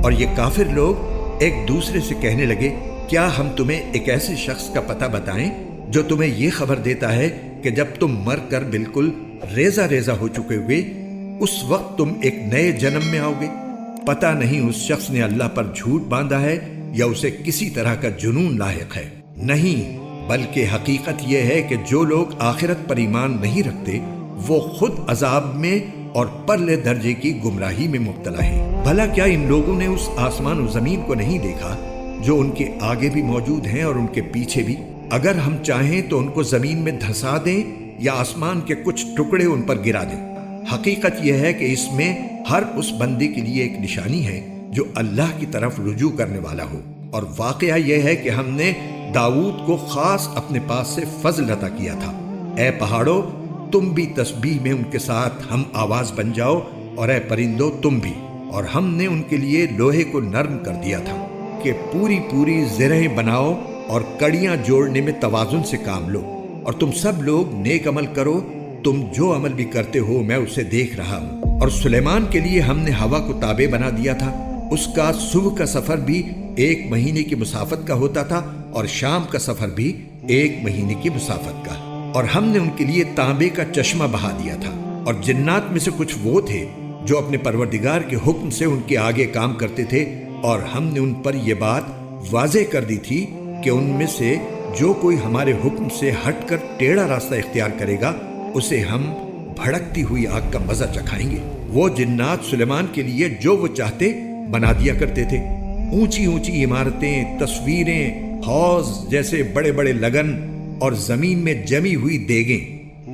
اور یہ کافر لوگ ایک دوسرے سے کہنے لگے، کیا ہم تمہیں ایک ایسے شخص کا پتہ بتائیں جو تمہیں یہ خبر دیتا ہے کہ جب تم مر کر بالکل ریزہ ریزہ ہو چکے ہوئے اس وقت تم ایک نئے جنم میں آؤ گے؟ پتہ نہیں اس شخص نے اللہ پر جھوٹ باندھا ہے یا اسے کسی طرح کا جنون لاحق ہے۔ نہیں، بلکہ حقیقت یہ ہے کہ جو لوگ آخرت پر ایمان نہیں رکھتے وہ خود عذاب میں اور پرلے درجے کی گمراہی میں مبتلا ہیں۔ بھلا کیا ان لوگوں نے اس آسمان و زمین کو نہیں دیکھا جو ان کے آگے بھی موجود ہیں اور ان کے پیچھے بھی؟ اگر ہم چاہیں تو ان کو زمین میں دھسا دیں یا آسمان کے کچھ ٹکڑے ان پر گرا دیں۔ حقیقت یہ ہے کہ اس میں ہر اس بندے کے لیے ایک نشانی ہے جو اللہ کی طرف رجوع کرنے والا ہو۔ اور واقعہ یہ ہے کہ ہم نے داؤد کو خاص اپنے پاس سے فضل عطا کیا تھا۔ اے پہاڑوں، تم بھی تسبیح میں ان کے ساتھ ہم آواز بن جاؤ، اور اے پرندوں تم بھی۔ اور ہم نے ان کے لیے لوہے کو نرم کر دیا تھا کہ پوری پوری زرہیں بناؤ اور کڑیاں جوڑنے میں توازن سے کام لو۔ اور تم سب لوگ نیک عمل کرو، تم جو عمل بھی کرتے ہو میں اسے دیکھ رہا ہوں۔ اور سلیمان کے لیے ہم نے ہوا کو تابع بنا دیا تھا، اس کا صبح کا سفر بھی 1 مہینے کی مسافت کا ہوتا تھا اور شام کا سفر بھی 1 مہینے کی مسافت کا۔ اور ہم نے ان کے لیے تانبے کا چشمہ بہا دیا تھا۔ اور جنات میں سے کچھ وہ تھے جو اپنے پروردگار کے حکم سے ان کے آگے کام کرتے تھے، اور ہم نے ان پر یہ بات واضح کر دی تھی کہ ان میں سے جو کوئی ہمارے حکم سے ہٹ کر ٹیڑھا راستہ اختیار کرے گا اسے ہم بھڑکتی ہوئی آگ کا مزہ چکھائیں گے۔ وہ جنات سلیمان کے لیے جو وہ چاہتے بنا دیا کرتے تھے، اونچی اونچی عمارتیں، تصویریں، حوض جیسے بڑے بڑے لگن اور زمین میں جمی ہوئی دیگیں۔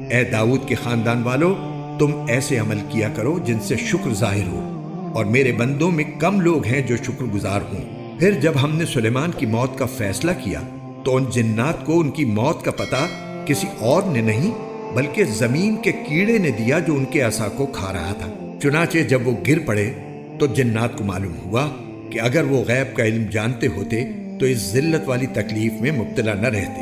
اے داؤد کے خاندان والو، تم ایسے عمل کیا کرو جن سے شکر ظاہر ہو، اور میرے بندوں میں کم لوگ ہیں جو شکر گزار ہوں۔ پھر جب ہم نے سلیمان کی موت کا فیصلہ کیا تو ان جنات کو ان کی موت کا پتہ کسی اور نے نہیں بلکہ زمین کے کیڑے نے دیا جو ان کے عصا کو کھا رہا تھا۔ چنانچہ جب وہ گر پڑے تو جنات کو معلوم ہوا کہ اگر وہ غیب کا علم جانتے ہوتے تو اس ذلت والی تکلیف میں مبتلا نہ رہتے۔